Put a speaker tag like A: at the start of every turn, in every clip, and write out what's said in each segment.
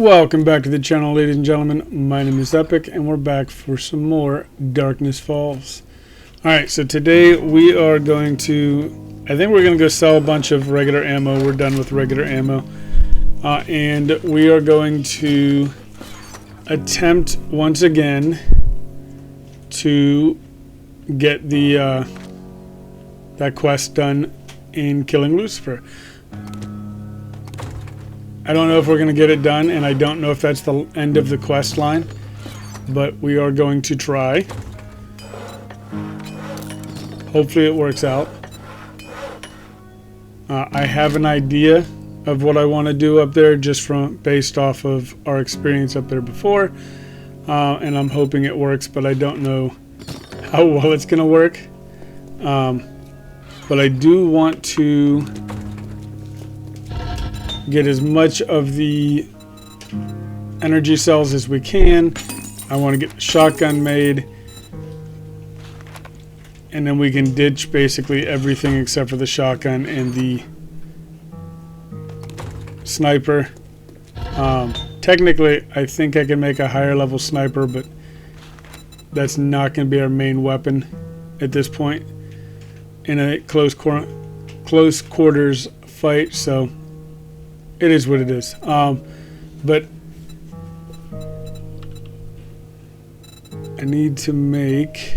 A: Welcome back to the channel, ladies and gentlemen. My name is Epic, and we're back for some more Darkness Falls. Alright, so today we are going to... I think we're going to go sell a bunch of regular ammo. We're done with regular ammo. And we are going to attempt once again to get the that quest done in killing Lucifer. I don't know if we're going to get it done, and I don't know if that's the end of the quest line, but we are going to try. Hopefully it works out. I have an idea of what I want to do up there just based off of our experience up there before, and I'm hoping it works, but I don't know how well it's going to work. But I do want to get as much of the energy cells as we can. I want to get the shotgun made, and then we can ditch basically everything except for the shotgun and the sniper. Technically, I think I can make a higher level sniper, but that's not going to be our main weapon at this point in a close quarters fight, so it is what it is. But I need to make...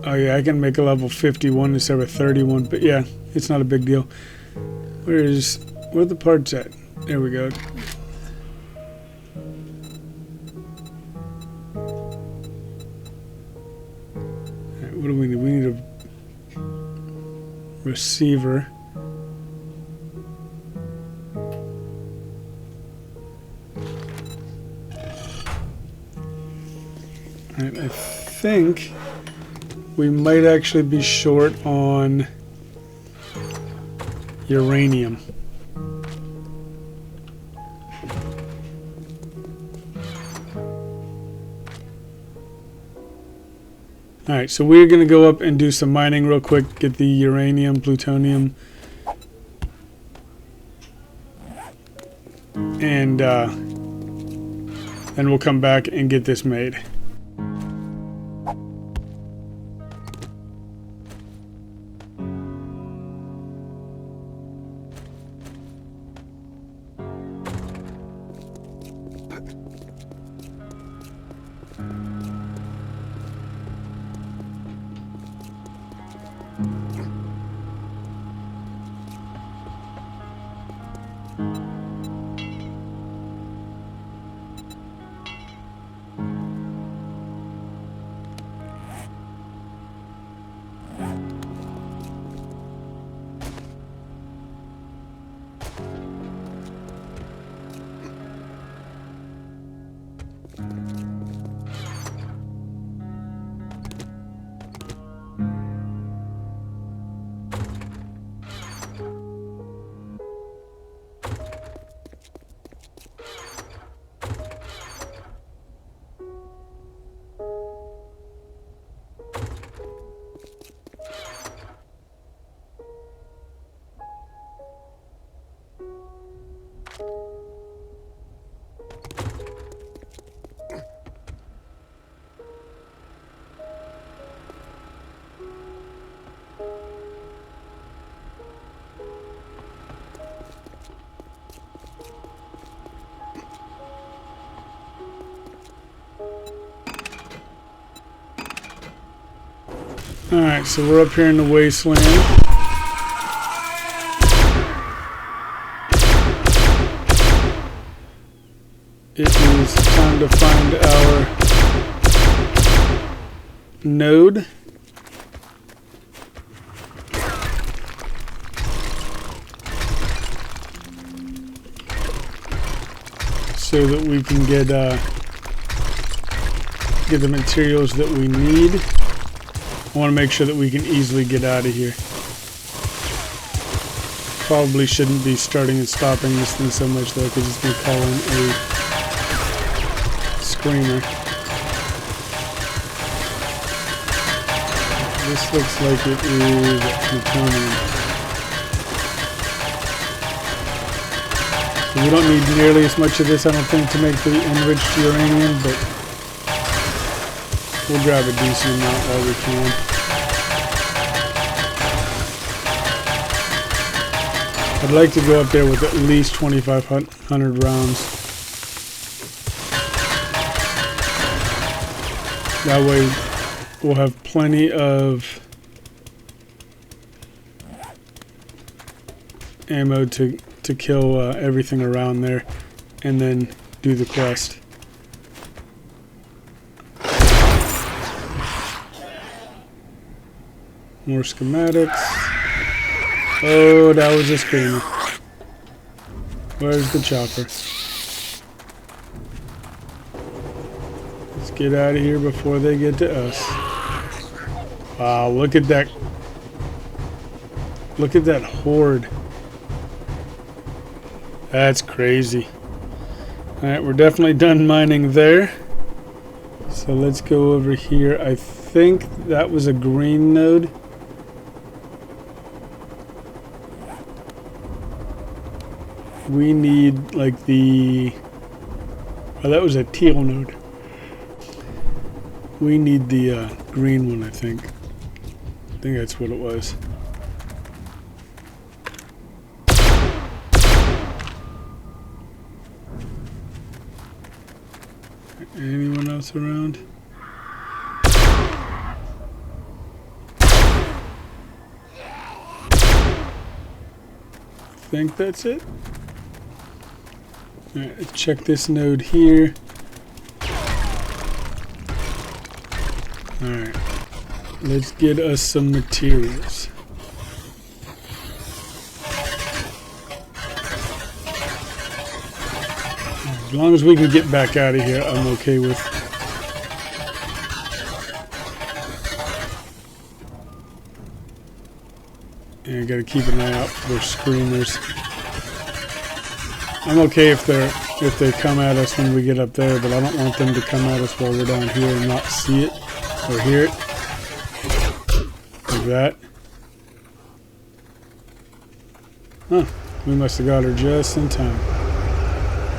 A: Oh yeah, I can make a level 51 instead of a 31, but yeah, it's not a big deal. Where are the parts at? There we go. Alright, what do we need? We need a receiver. Alright, I think we might actually be short on uranium. Alright, so we're going to go up and do some mining real quick, get the uranium, plutonium, and then we'll come back and get this made. Alright, so we're up here in the wasteland. It is time to find our node. So that we can get the materials that we need. I want to make sure that we can easily get out of here. Probably shouldn't be starting and stopping this thing so much though, because it's going to call in a screamer. This looks like it is plutonium. We don't need nearly as much of this, I don't think, to make the enriched uranium, but we'll grab a decent amount while we can. I'd like to go up there with at least 2,500 rounds. That way we'll have plenty of ammo to kill everything around there and then do the quest. More schematics. Oh, that was a screamer. Where's the chopper? Let's get out of here before they get to us. Wow, look at that. Look at that horde. That's crazy. Alright, we're definitely done mining there. So let's go over here. I think that was a green node. We need like the... Oh, that was a teal node. We need the green one, I think. I think that's what it was. Anyone else around? I think that's it. Alright, let's check this node here. Alright, let's get us some materials. As long as we can get back out of here, I'm okay with. And I gotta keep an eye out for screamers. I'm okay if they come at us when we get up there, but I don't want them to come at us while we're down here and not see it or hear it. Like that. Huh. We must have got her just in time.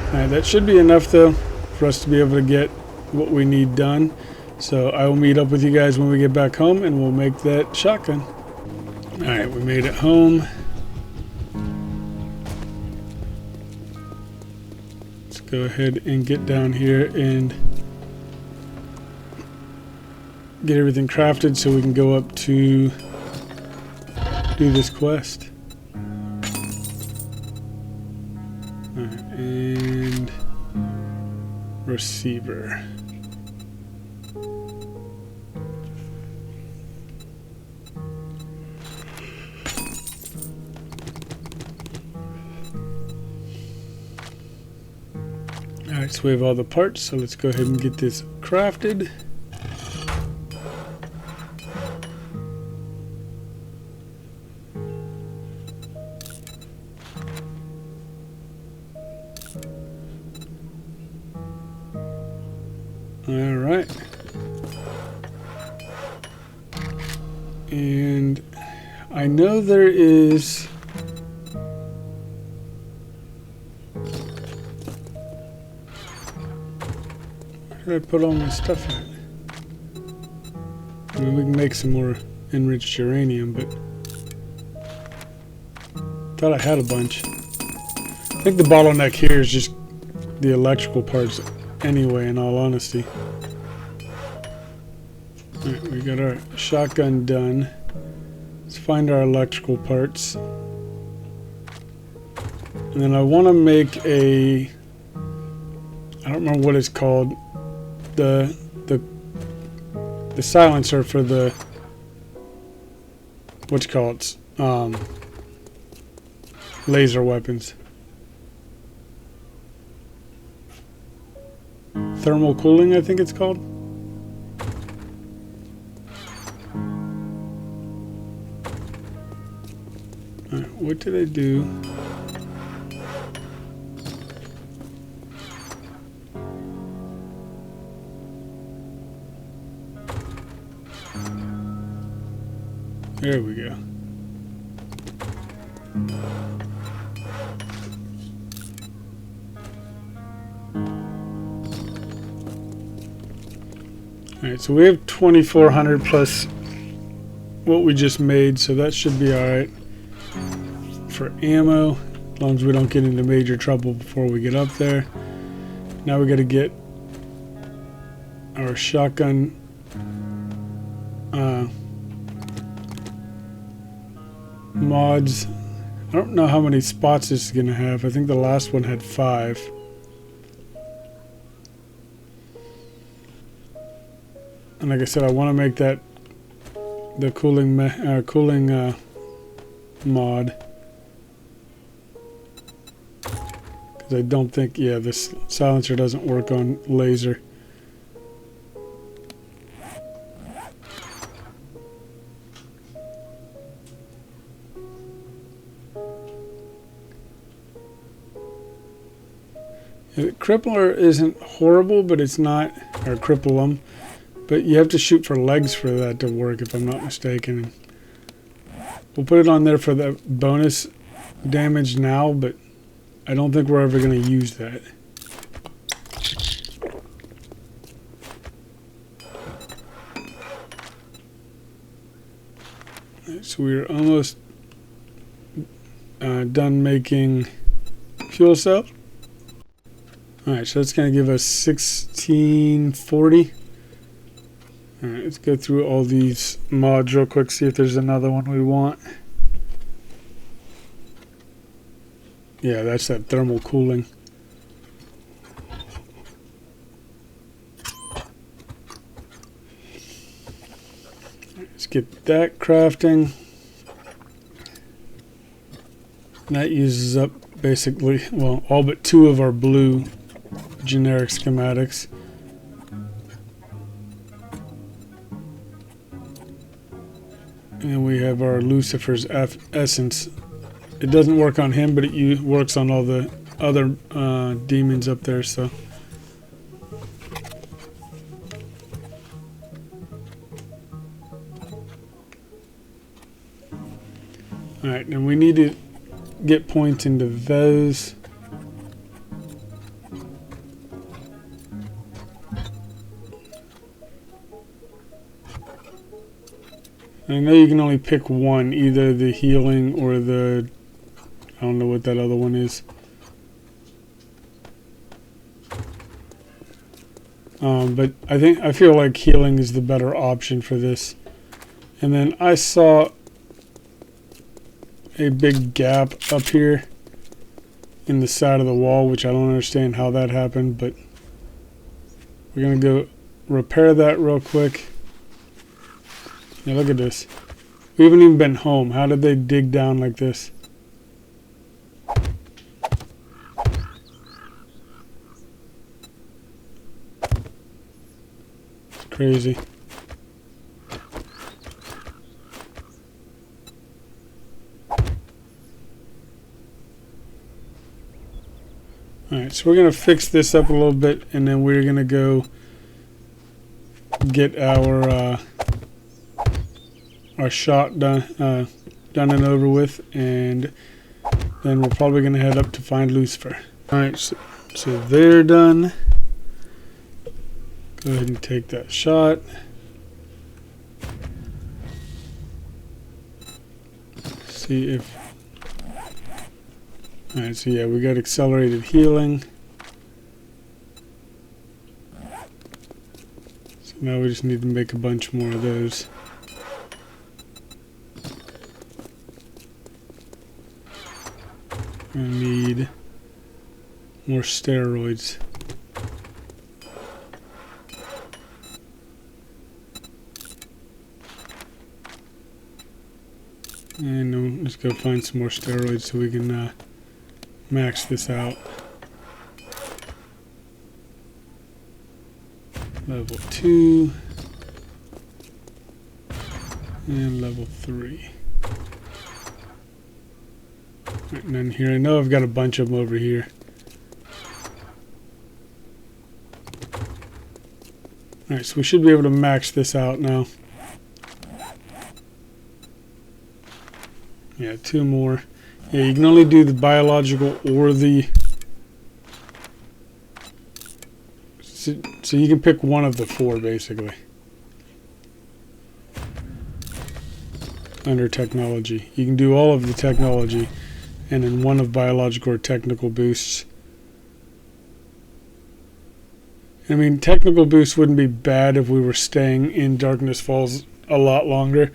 A: Alright, that should be enough though for us to be able to get what we need done. So I will meet up with you guys when we get back home and we'll make that shotgun. Alright, we made it home. Let's go ahead and get down here and get everything crafted so we can go up to do this quest. Alright, and receiver. Alright, so we have all the parts, so let's go ahead and get this crafted. Alright. And I know there is... Where did I put all my stuff at? I mean, we can make some more enriched uranium, but... thought I had a bunch. I think the bottleneck here is just the electrical parts anyway, in all honesty. Alright, we got our shotgun done. Let's find our electrical parts. And then I want to make a... I don't remember what it's called. The silencer for the... What's it called? Laser weapons. Thermal cooling, I think it's called. Alright, what did I do? There we go. Alright, so we have 2400 plus what we just made, so that should be alright for ammo, as long as we don't get into major trouble before we get up there. Now we got to get our shotgun mods. I don't know how many spots this is going to have. I think the last one had 5. And like I said, I want to make that the cooling mod. Because I don't think, yeah, this silencer doesn't work on laser. Crippler isn't horrible, but it's not, or cripple them, but you have to shoot for legs for that to work, if I'm not mistaken. We'll put it on there for the bonus damage now, but I don't think we're ever going to use that. So we're almost done making fuel cell. Alright, so that's going to give us 1640. Alright, let's go through all these mods real quick, see if there's another one we want. Yeah, that's that thermal cooling. Let's get that crafting. That uses up basically, well, all but 2 of our blue generic schematics. And we have our Lucifer's essence. It doesn't work on him, but it works on all the other demons up there, so. Alright, and we need to get points into those. I know you can only pick one, either the healing or the, I don't know what that other one is. But I feel like healing is the better option for this. And then I saw a big gap up here in the side of the wall, which I don't understand how that happened, but we're gonna go repair that real quick. Yeah, look at this. We haven't even been home. How did they dig down like this? It's crazy. Alright, so we're going to fix this up a little bit, and then we're going to go get our shot done and over with, and then we're probably going to head up to find Lucifer. Alright, so they're done. Go ahead and take that shot. See if... Alright, so yeah, we got accelerated healing. So now we just need to make a bunch more of those. I need more steroids. And let's go find some more steroids so we can max this out. Level 2 and level 3. Right, and then here, I know I've got a bunch of them over here. Alright, so we should be able to max this out now. Yeah, 2 more. Yeah, you can only do the biological or the... So you can pick one of the 4, basically. under technology. You can do all of the technology and then one of biological or technical boosts. I mean, technical boosts wouldn't be bad if we were staying in Darkness Falls a lot longer,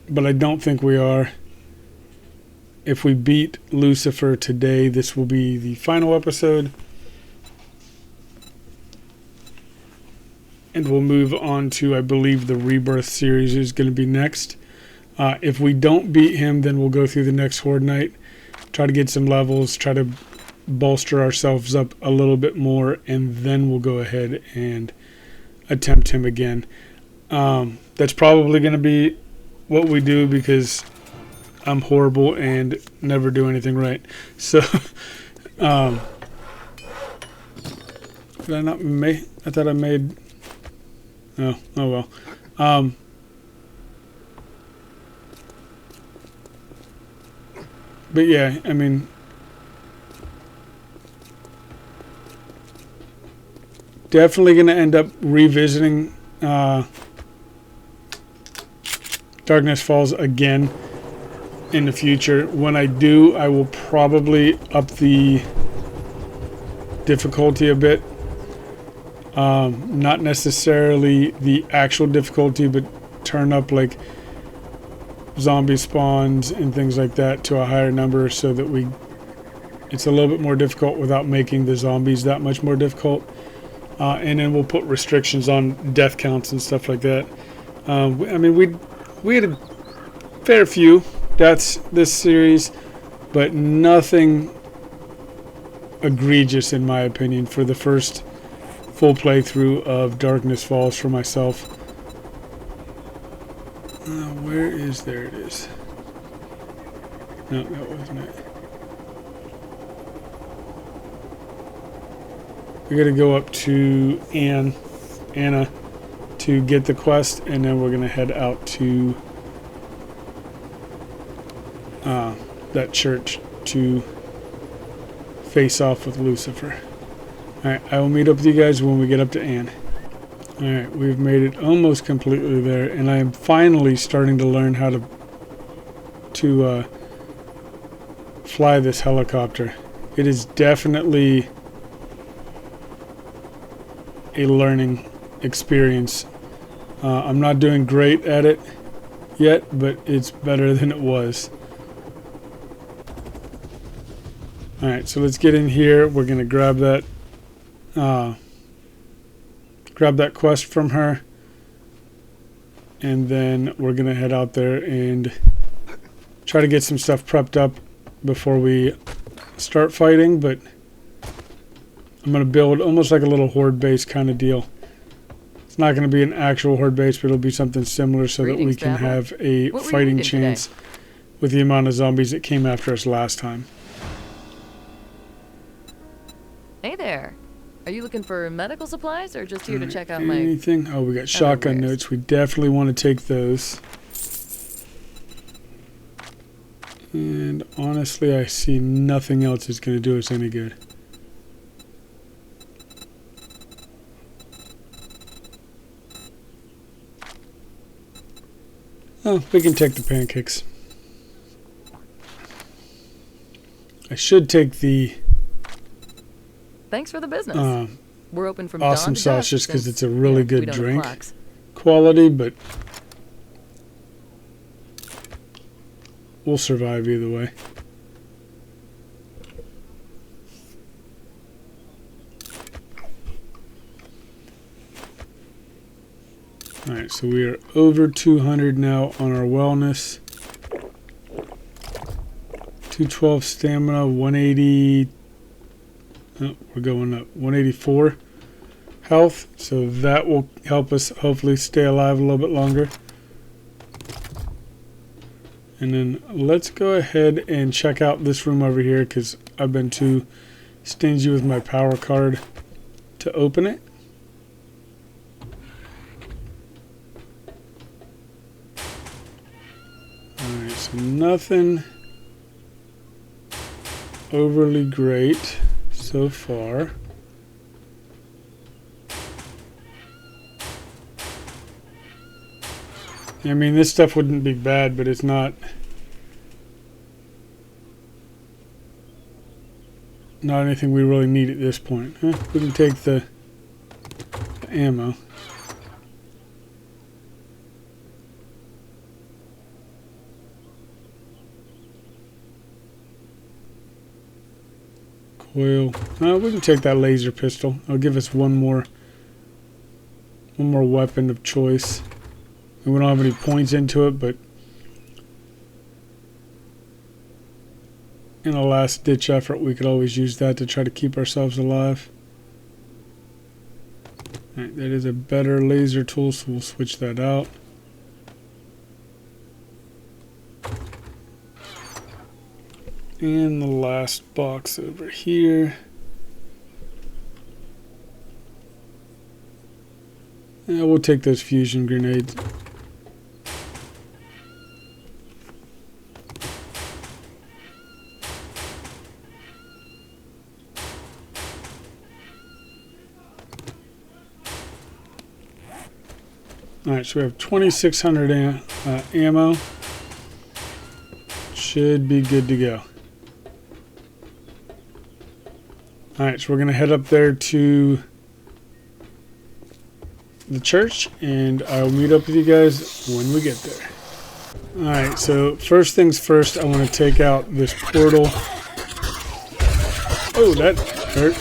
A: but I don't think we are. If we beat Lucifer today, this will be the final episode. And we'll move on to, I believe, the Rebirth series is going to be next. If we don't beat him, then we'll go through the next Horde Night, try to get some levels, try to bolster ourselves up a little bit more, and then we'll go ahead and attempt him again. That's probably going to be what we do because I'm horrible and never do anything right. So, did I not make? I thought I made. Oh well. But yeah, I mean, definitely going to end up revisiting Darkness Falls again in the future. When I do, I will probably up the difficulty a bit. Not necessarily the actual difficulty, but turn up like zombie spawns and things like that to a higher number so that it's a little bit more difficult without making the zombies that much more difficult. And then we'll put restrictions on death counts and stuff like that. I mean, we had a fair few deaths this series, but nothing egregious in my opinion for the first full playthrough of Darkness Falls for myself. Where is... There it is. No, that wasn't it. We gotta go up to Anna to get the quest, and then we're gonna head out to that church to face off with Lucifer. Alright, I will meet up with you guys when we get up to Anne. Alright, we've made it almost completely there, and I am finally starting to learn how to fly this helicopter. It is definitely a learning experience. I'm not doing great at it yet, but it's better than it was. Alright, so let's get in here. We're going to grab that quest from her, and then we're going to head out there and try to get some stuff prepped up before we start fighting, but I'm going to build almost like a little horde base kind of deal. It's not going to be an actual horde base, but it'll be something similar so that we can have a fighting chance with the amount of zombies that came after us last time.
B: Hey there. Are you looking for medical supplies or just here to check out my...
A: Anything? Oh, we got shotgun notes. We definitely want to take those. And honestly, I see nothing else that's going to do us any good. Oh, we can take the pancakes. I should take the...
B: Thanks for the business. We're open from
A: awesome
B: dawn to
A: sauce
B: dusk
A: just because
B: since,
A: it's a really
B: we
A: good
B: don't
A: drink
B: have clocks.
A: quality, but we'll survive either way. Alright, so we are over 200 now on our wellness. 212 stamina, 180... Oh, we're going up. 184 health, so that will help us hopefully stay alive a little bit longer. And then let's go ahead and check out this room over here because I've been too stingy with my power card to open it. Alright, so nothing overly great so far. I mean, this stuff wouldn't be bad, but it's not anything we really need at this point. We can take the ammo. Coil. We can take that laser pistol. It'll give us one more weapon of choice. And we don't have any points into it, but in a last-ditch effort, we could always use that to try to keep ourselves alive. Alright, that is a better laser tool, so we'll switch that out. And the last box over here. Yeah, we'll take those fusion grenades. Alright, so we have 2,600 ammo. Should be good to go. Alright, so we're going to head up there to the church, and I'll meet up with you guys when we get there. Alright, so first things first, I want to take out this portal. Oh, that hurt.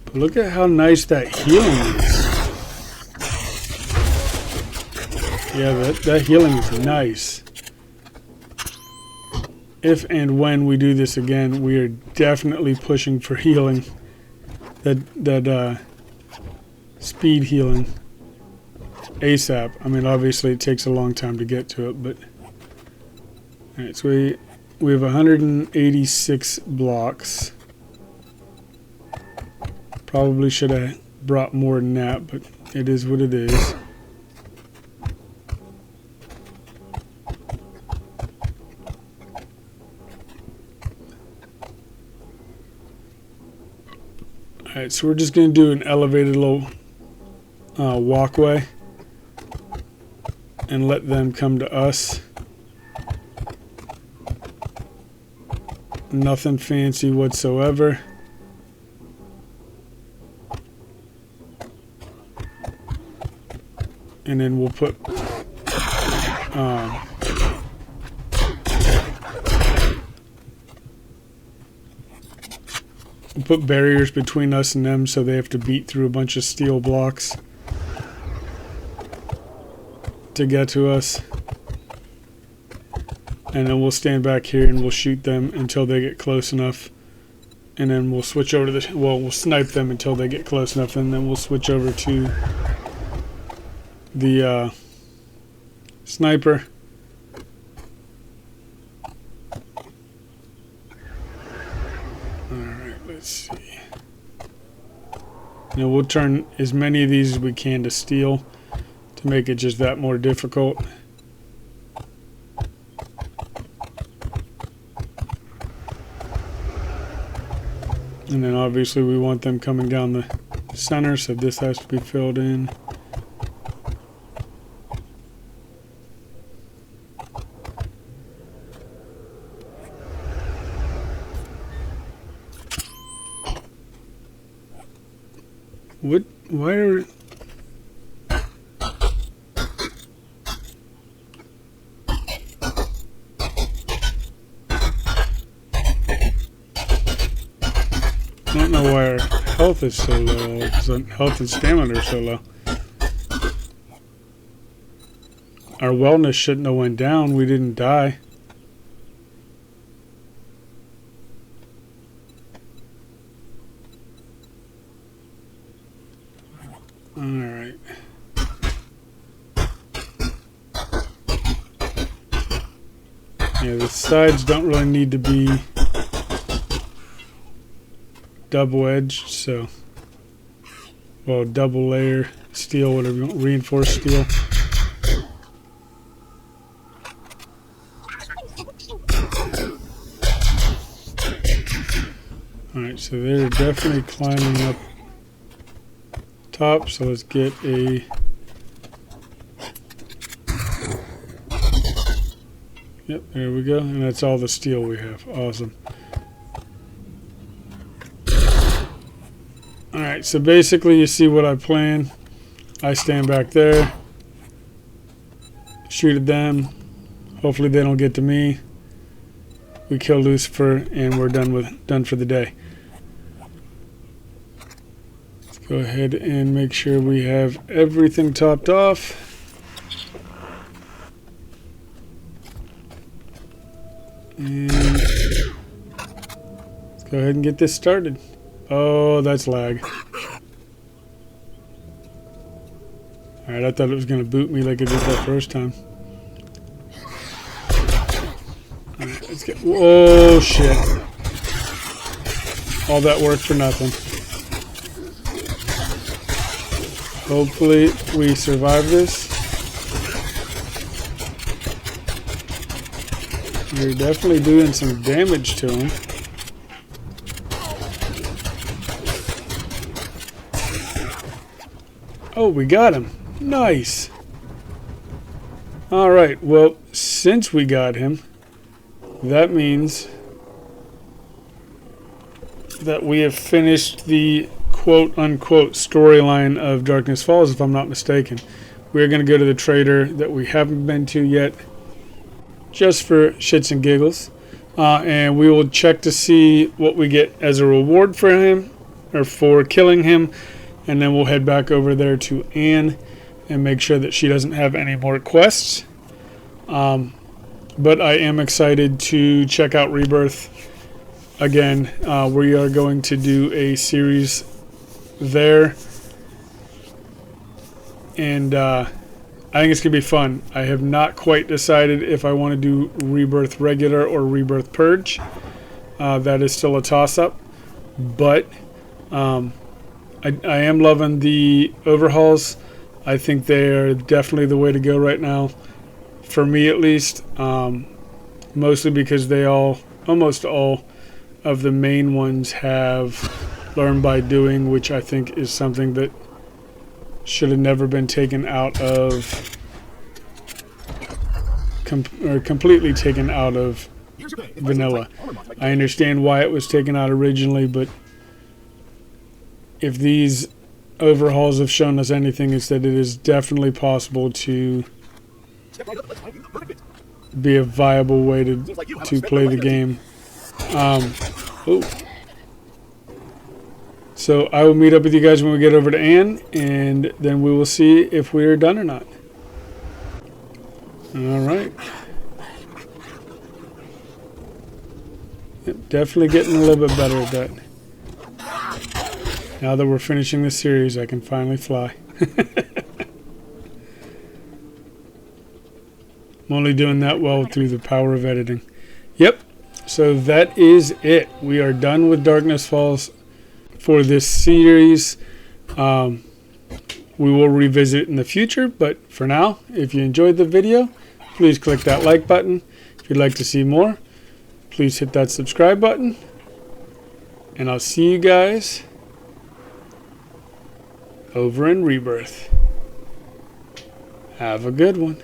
A: But look at how nice that healing is. Yeah, that healing is nice. If and when we do this again, we are definitely pushing for healing. That speed healing. ASAP. I mean, obviously it takes a long time to get to it, but... Alright, so we have 186 blocks. Probably should have brought more than that, but it is what it is. Alright, so we're just going to do an elevated little walkway and let them come to us. Nothing fancy whatsoever. And then we'll put barriers between us and them, so they have to beat through a bunch of steel blocks to get to us. And then we'll stand back here and we'll shoot them until they get close enough. And then we'll switch over to we'll snipe them until they get close enough, and then we'll switch over to the sniper. Alright, let's see. Now we'll turn as many of these as we can to steel to make it just that more difficult. And then obviously we want them coming down the center, so this has to be filled in. What? Why are... I don't know why our health is so low, because our health and stamina are so low. Our wellness shouldn't have went down. We didn't die. Alright. Yeah, the sides don't really need to be double-edged, so... Well, double layer steel, whatever you want, reinforced steel. Alright, so they're definitely climbing up top, so let's get a... Yep, there we go. And that's all the steel we have. Awesome. Alright, so basically you see what I plan. I stand back there. Shoot at them. Hopefully they don't get to me. We kill Lucifer and we're done for the day. Let's go ahead and make sure we have everything topped off. And let's go ahead and get this started. Oh, that's lag. Alright, I thought it was going to boot me like it did that first time. Alright, let's get... Oh, shit. All that work for nothing. Hopefully we survive this. We're definitely doing some damage to him. Oh, we got him. Nice. Alright, well, since we got him, that means that we have finished the quote-unquote storyline of Darkness Falls, if I'm not mistaken. We're going to go to the trader that we haven't been to yet, just for shits and giggles. And we will check to see what we get as a reward for him, or for killing him. And then we'll head back over there to Anne and make sure that she doesn't have any more quests. But I am excited to check out Rebirth again. We are going to do a series there. And I think it's going to be fun. I have not quite decided if I want to do Rebirth Regular or Rebirth Purge. That is still a toss-up. But... I am loving the overhauls. I think they're definitely the way to go right now, for me at least. Mostly because almost all of the main ones have learn by doing, which I think is something that should have never been taken out of, completely taken out of vanilla. I understand why it was taken out originally, but if these overhauls have shown us anything, it's that it is definitely possible to be a viable way to play the game. So I will meet up with you guys when we get over to Anne, and then we will see if we are done or not. Alright. Yep, definitely getting a little bit better at that. Now that we're finishing this series, I can finally fly. I'm only doing that well through the power of editing. Yep, so that is it. We are done with Darkness Falls for this series. We will revisit it in the future, but for now, if you enjoyed the video, please click that like button. If you'd like to see more, please hit that subscribe button. And I'll see you guys over in Rebirth. Have a good one.